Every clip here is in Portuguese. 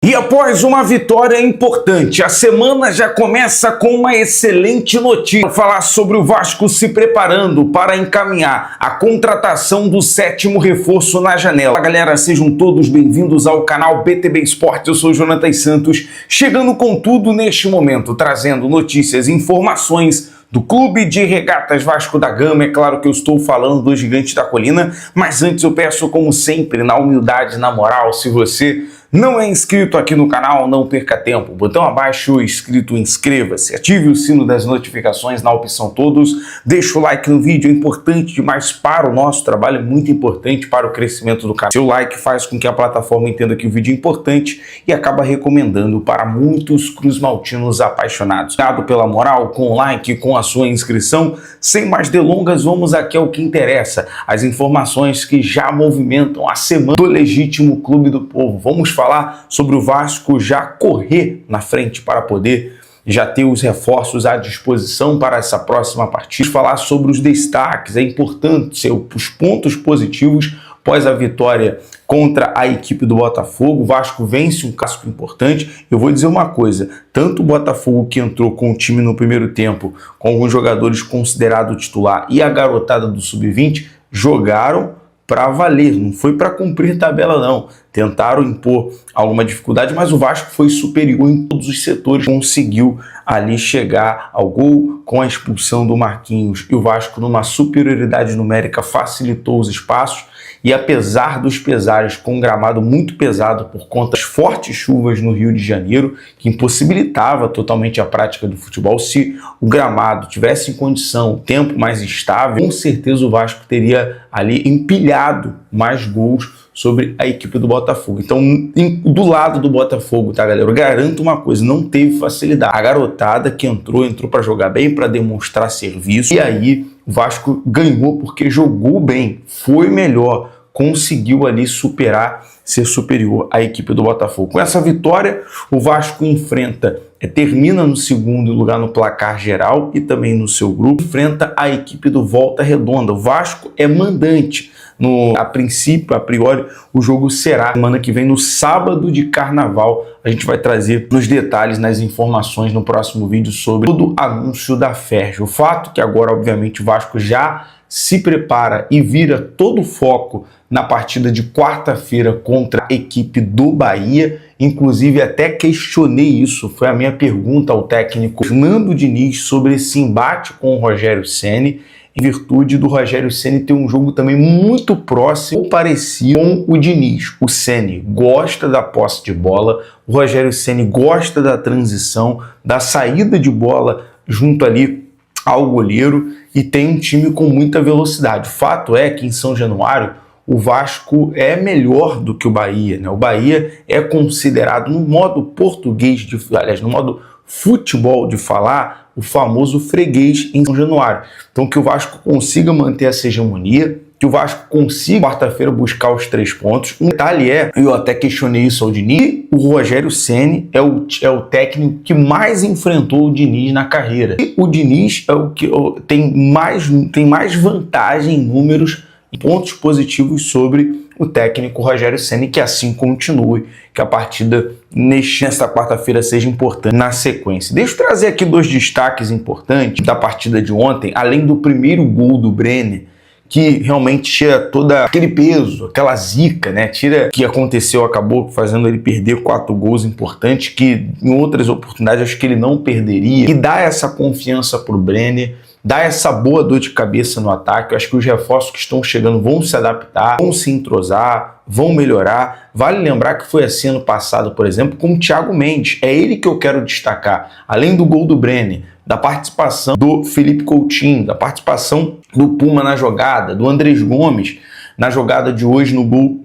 E após uma vitória importante, a semana já começa com uma excelente notícia. Vou falar sobre o Vasco se preparando para encaminhar a contratação do 7º reforço na janela. Olá, galera, sejam todos bem-vindos ao canal BTB Esportes. Eu sou o Jonathan Santos, chegando com tudo neste momento, trazendo notícias e informações do Clube de Regatas Vasco da Gama. É claro que eu estou falando do Gigante da Colina, mas antes eu peço, como sempre, na humildade, na moral, se você não é inscrito aqui no canal, não perca tempo. Botão abaixo escrito inscreva-se, ative o sino das notificações na opção todos, deixa o like no vídeo, é importante demais para o nosso trabalho, é muito importante para o crescimento do canal. Seu like faz com que a plataforma entenda que o vídeo é importante e acaba recomendando para muitos cruzmaltinos apaixonados. Obrigado pela moral, com o like, com a sua inscrição. Sem mais delongas, vamos aqui ao que interessa, as informações que já movimentam a semana do legítimo Clube do Povo. Vamos falar sobre o Vasco já correr na frente para poder já ter os reforços à disposição para essa próxima partida. Vamos falar sobre os destaques, é importante ser os pontos positivos após a vitória contra a equipe do Botafogo. O Vasco vence um clássico importante. Eu vou dizer uma coisa, tanto o Botafogo, que entrou com o time no primeiro tempo, com alguns jogadores considerados titular, e a garotada do Sub-20 jogaram para valer, não foi para cumprir tabela não. Tentaram impor alguma dificuldade, mas o Vasco foi superior em todos os setores, conseguiu ali chegar ao gol com a expulsão do Marquinhos, e o Vasco, numa superioridade numérica, facilitou os espaços. E apesar dos pesares, com um gramado muito pesado por conta das fortes chuvas no Rio de Janeiro, que impossibilitava totalmente a prática do futebol, se o gramado tivesse em condição, o tempo mais estável, com certeza o Vasco teria ali empilhado mais gols sobre a equipe do Botafogo. Então, do lado do Botafogo, tá, galera? Eu garanto uma coisa, não teve facilidade. A garotada que entrou para jogar bem, para demonstrar serviço, e aí o Vasco ganhou porque jogou bem, foi melhor, conseguiu ali ser superior à equipe do Botafogo. Com essa vitória, o Vasco termina no segundo lugar no placar geral e também no seu grupo, enfrenta a equipe do Volta Redonda. O Vasco é mandante. A priori, o jogo será semana que vem, no sábado de carnaval. A gente vai trazer nos detalhes, nas informações no próximo vídeo sobre todo o anúncio da FERJ. O fato que agora, obviamente, o Vasco já se prepara e vira todo o foco na partida de quarta-feira contra a equipe do Bahia. Inclusive, até questionei isso, foi a minha pergunta ao técnico Fernando Diniz sobre esse embate com o Rogério Ceni, em virtude do Rogério Ceni ter um jogo também muito próximo ou parecido com o Diniz. O Ceni gosta da posse de bola, o Rogério Ceni gosta da transição, da saída de bola junto ali ao goleiro, e tem um time com muita velocidade. O fato é que em São Januário o Vasco é melhor do que o Bahia, né? O Bahia é considerado, no modo português, no modo futebol de falar, o famoso freguês em São Januário. Então, que o Vasco consiga manter essa hegemonia, que o Vasco consiga, quarta-feira, buscar os 3 pontos. Um detalhe eu até questionei isso ao Diniz, o Rogério Ceni é o técnico que mais enfrentou o Diniz na carreira. E o Diniz é o que tem mais vantagem em números e pontos positivos sobre o técnico Rogério Ceni, que assim continue, que a partida nesta quarta-feira seja importante na sequência. Deixa eu trazer aqui 2 destaques importantes da partida de ontem, além do primeiro gol do Brenner, que realmente tira todo aquele peso, aquela zica, né? Tira o que aconteceu, acabou fazendo ele perder 4 gols importantes, que em outras oportunidades acho que ele não perderia, e dá essa confiança pro Brenner, dá essa boa dor de cabeça no ataque. Eu acho que os reforços que estão chegando vão se adaptar, vão se entrosar, vão melhorar. Vale lembrar que foi assim ano passado, por exemplo, com o Thiago Mendes. É ele que eu quero destacar. Além do gol do Brenner, da participação do Felipe Coutinho, da participação do Puma na jogada, do Andrés Gomes na jogada de hoje, no gol,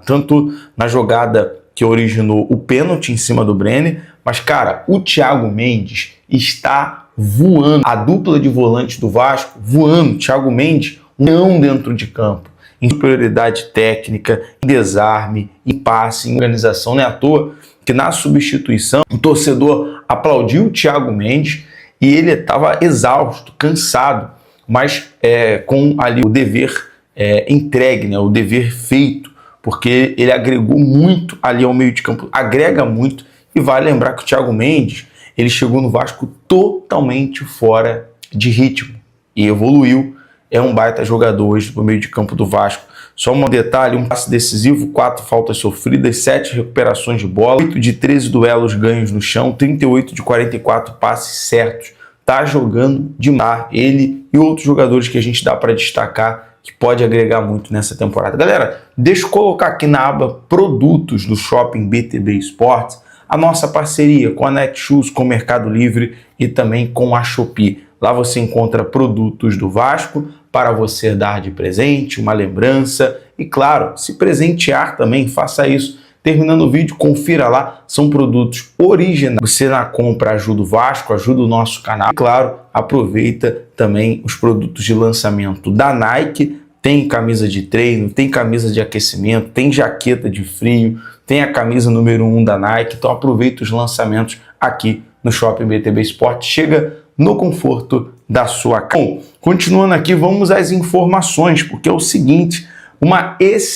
tanto na jogada que originou o pênalti em cima do Brenner, mas, cara, o Thiago Mendes está voando. A dupla de volantes do Vasco voando. Thiago Mendes não dentro de campo, em superioridade técnica, em desarme, em passe, em organização. Não é à toa que na substituição o torcedor aplaudiu o Thiago Mendes e ele estava exausto, cansado, mas com ali o dever entregue, né, o dever feito porque ele agregou muito ali ao meio de campo, agrega muito, e vale lembrar que o Thiago Mendes, ele chegou no Vasco totalmente fora de ritmo e evoluiu, é um baita jogador hoje no meio de campo do Vasco. Só um detalhe, um passe decisivo, 4 faltas sofridas, 7 recuperações de bola, 8 de 13 duelos ganhos no chão, 38 de 44 passes certos. Tá jogando demais, ele e outros jogadores que a gente dá para destacar, que pode agregar muito nessa temporada. Galera, deixa eu colocar aqui na aba produtos do Shopping BTB Esportes a nossa parceria com a Netshoes, com o Mercado Livre e também com a Shopee. Lá você encontra produtos do Vasco para você dar de presente, uma lembrança e, claro, se presentear também, faça isso. Terminando o vídeo, confira lá, são produtos originais. Você na compra ajuda o Vasco, ajuda o nosso canal. E, claro, aproveita também os produtos de lançamento da Nike. Tem camisa de treino, tem camisa de aquecimento, tem jaqueta de frio, tem a camisa número 1 da Nike. Então aproveita os lançamentos aqui no Shopping BTB Esportes. Chega no conforto da sua casa. Bom, continuando aqui, vamos às informações, porque é o seguinte,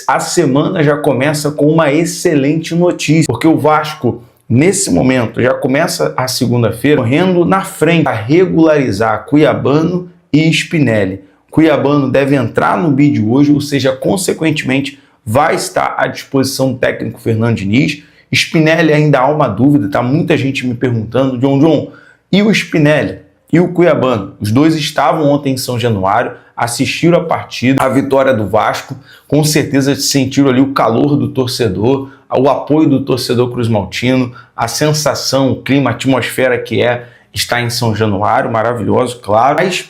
a semana já começa com uma excelente notícia, porque o Vasco, nesse momento, já começa a segunda-feira correndo na frente a regularizar Cuiabano e Spinelli. Cuiabano deve entrar no bid hoje, ou seja, consequentemente, vai estar à disposição do técnico Fernando Diniz. Spinelli ainda há uma dúvida, tá? Muita gente me perguntando, John, e o Spinelli? E o Cuiabano? Os dois estavam ontem em São Januário, assistiram a partida, a vitória do Vasco, com certeza sentiram ali o calor do torcedor, o apoio do torcedor cruzmaltino, a sensação, o clima, a atmosfera que estar em São Januário, maravilhoso, claro. Mas,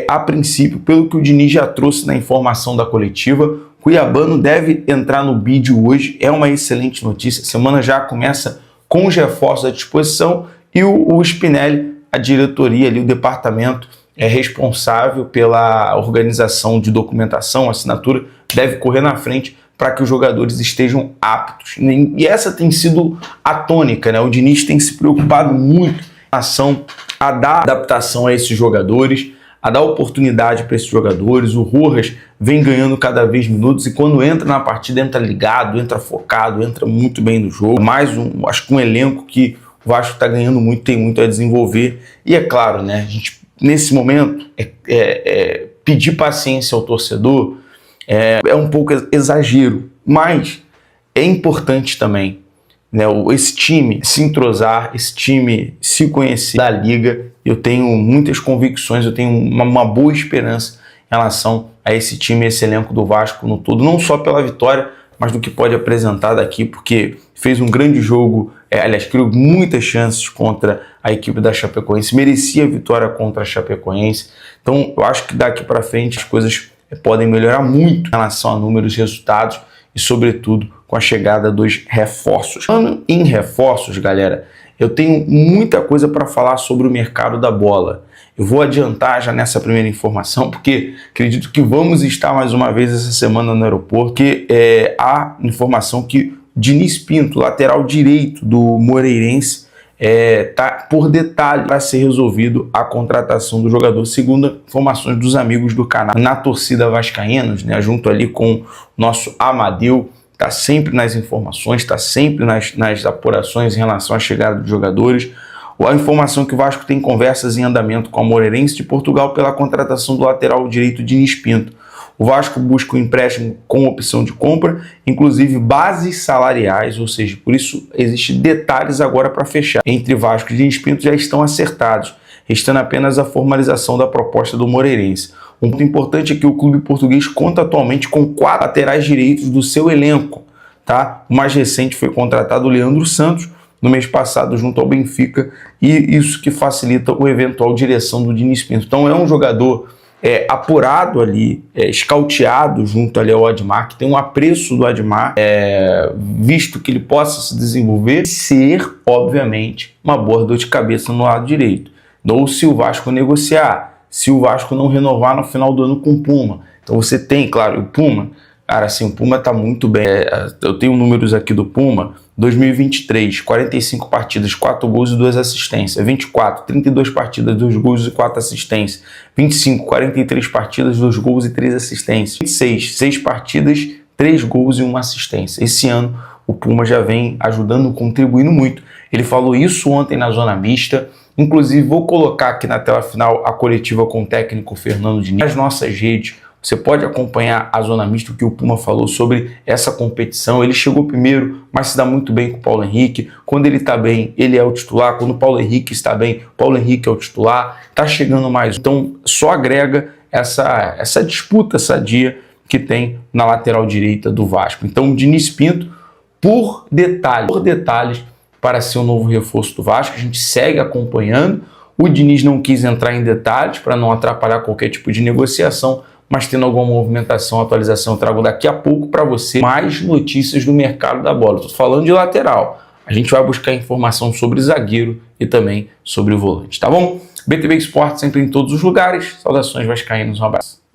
a princípio, pelo que o Diniz já trouxe na informação da coletiva, Cuiabano deve entrar no bid hoje, é uma excelente notícia. A semana já começa com os reforços à disposição e o Spinelli, a diretoria ali, o departamento responsável pela organização de documentação, assinatura, deve correr na frente para que os jogadores estejam aptos. E essa tem sido a tônica, né? O Diniz tem se preocupado muito em relação a dar adaptação a esses jogadores, a dar oportunidade para esses jogadores. O Rojas vem ganhando cada vez minutos e quando entra na partida, entra ligado, entra focado, entra muito bem no jogo. Acho que um elenco que o Vasco está ganhando muito, tem muito a desenvolver. E é claro, né, a gente, nesse momento, pedir paciência ao torcedor é um pouco exagero, mas é importante também, né, esse time se entrosar, esse time se conhecer da liga. Eu tenho muitas convicções, eu tenho uma boa esperança em relação a esse time, esse elenco do Vasco no todo, não só pela vitória, mas do que pode apresentar daqui, porque fez um grande jogo, aliás, criou muitas chances contra a equipe da Chapecoense, merecia a vitória contra a Chapecoense. Então, eu acho que daqui para frente as coisas podem melhorar muito em relação a números e resultados e, sobretudo, com a chegada dos reforços. Falando em reforços, galera, eu tenho muita coisa para falar sobre o mercado da bola. Eu vou adiantar já nessa primeira informação, porque acredito que vamos estar mais uma vez essa semana no aeroporto, que há informação que Diniz Pinto, lateral direito do Moreirense, está por detalhe para ser resolvido a contratação do jogador, segundo informações dos amigos do canal. Na torcida vascaínos, né, junto ali com o nosso Amadeu, está sempre nas informações, está sempre nas apurações em relação à chegada dos jogadores. A informação que o Vasco tem conversas em andamento com a Moreirense de Portugal pela contratação do lateral direito Diniz Pinto. O Vasco busca um empréstimo com opção de compra, inclusive bases salariais, ou seja, por isso existem detalhes agora para fechar. Entre Vasco e Diniz Pinto já estão acertados, restando apenas a formalização da proposta do Moreirense. Um ponto importante é que o clube português conta atualmente com 4 laterais direitos do seu elenco. Tá? O mais recente foi contratado o Leandro Santos, no mês passado, junto ao Benfica, e isso que facilita o eventual direção do Diniz Pinto. Então é um jogador apurado ali, escauteado junto ali ao Admar, que tem um apreço do Admar, visto que ele possa se desenvolver e ser, obviamente, uma boa dor de cabeça no lado direito. Ou se o Vasco negociar, se o Vasco não renovar no final do ano com o Puma. Então você tem, claro, o Puma, cara, assim, o Puma tá muito bem. Eu tenho números aqui do Puma, 2023, 45 partidas, 4 gols e 2 assistências. 24, 32 partidas, 2 gols e 4 assistências. 25, 43 partidas, 2 gols e 3 assistências. 26, 6 partidas, 3 gols e 1 assistência. Esse ano o Puma já vem ajudando, contribuindo muito. Ele falou isso ontem na Zona Mista. Inclusive, vou colocar aqui na tela final a coletiva com o técnico Fernando Diniz. Nas nossas redes, você pode acompanhar a Zona Mista, o que o Puma falou sobre essa competição. Ele chegou primeiro, mas se dá muito bem com o Paulo Henrique. Quando ele está bem, ele é o titular. Quando o Paulo Henrique está bem, Paulo Henrique é o titular. Está chegando mais. Então, só agrega essa disputa sadia que tem na lateral direita do Vasco. Então, o Diniz Pinto, por detalhes, para ser um novo reforço do Vasco. A gente segue acompanhando. O Diniz não quis entrar em detalhes para não atrapalhar qualquer tipo de negociação, mas tendo alguma movimentação, atualização, eu trago daqui a pouco para você mais notícias do mercado da bola. Estou falando de lateral. A gente vai buscar informação sobre zagueiro e também sobre o volante, tá bom? BTV Esporte sempre em todos os lugares. Saudações vascaínos, um abraço.